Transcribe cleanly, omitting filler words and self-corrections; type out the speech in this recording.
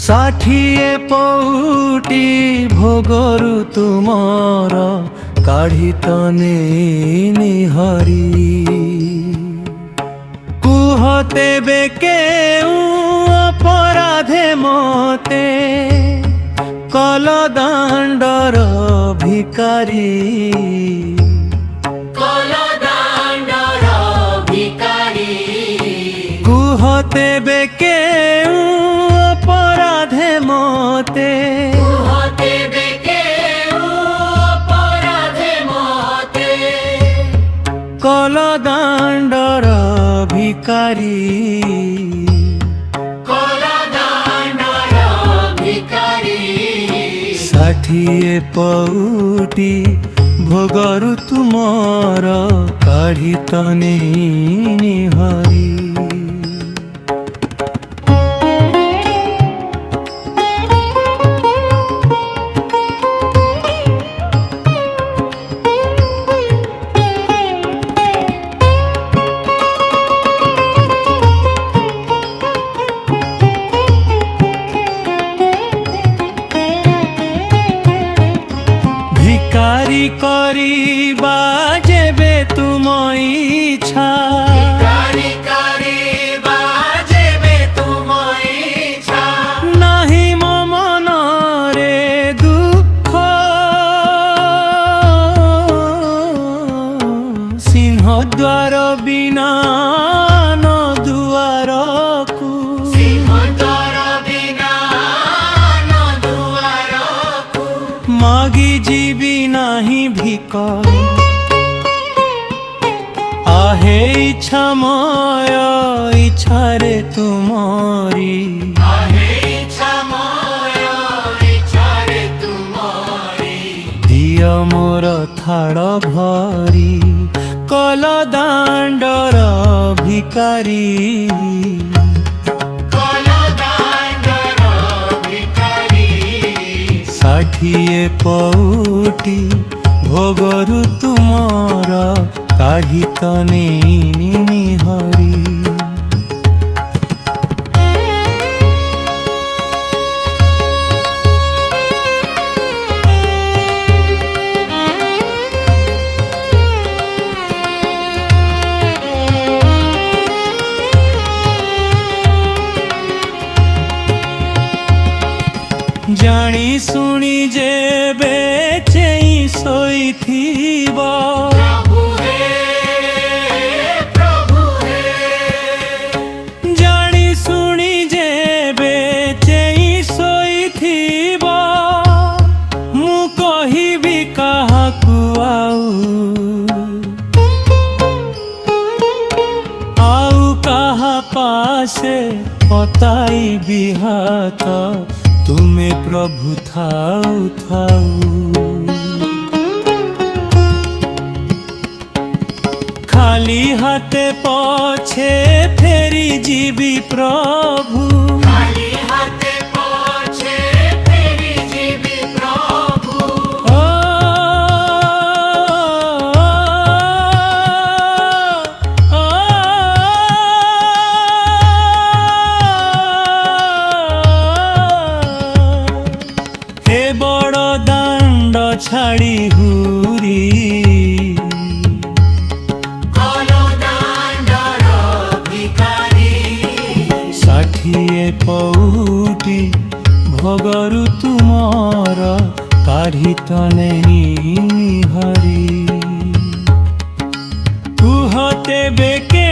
ষাঠিয়ে পৌটি ভোগরু তুমর কাঢ়ি তনে নিহরি কুহ তেবে কেউ অপরাধে মতে কল দাণ্ডর ভিকারি কুহ তেবে কেউ অপরাধে মতে কল দাণ্ডর ভিকারি ষাঠিয়ে পৌটি ভোগরু তুমର কাঢ়ি তনে নিহরি ভিকারি করিবা যেবে তুম ইচ্ছা নাহি মো মনরে দুঃখ সিংহদ্বার বিনা ন দুয়ারকু মাগি জীবি নাহি ভিক আহে ইচ্ছাময় ইচ্ছারে তুমরি দিয় মোর থাড় ভরি কল দাণ্ডর ভিকারি ষাঠিয়ে পৌটি ভোগরু তুমর কাঢ়ি তনে নিহরি জানি শুনি যেবে চেই শোইথিব জানি শুনি যেবে চেই শোইথিব মু কহিবি কাহাকু আউ কাহা পাশে পতাইবি হাত তুমি প্রভু থাউ থাউ খালি হাতে পছে ফেরি যাবি প্রভু ছাড়ি হুরি ষাঠিয়ে পৌটি ভোগরু তুমর কাঢ়ি তনে নিহরি কুহ তেবে কে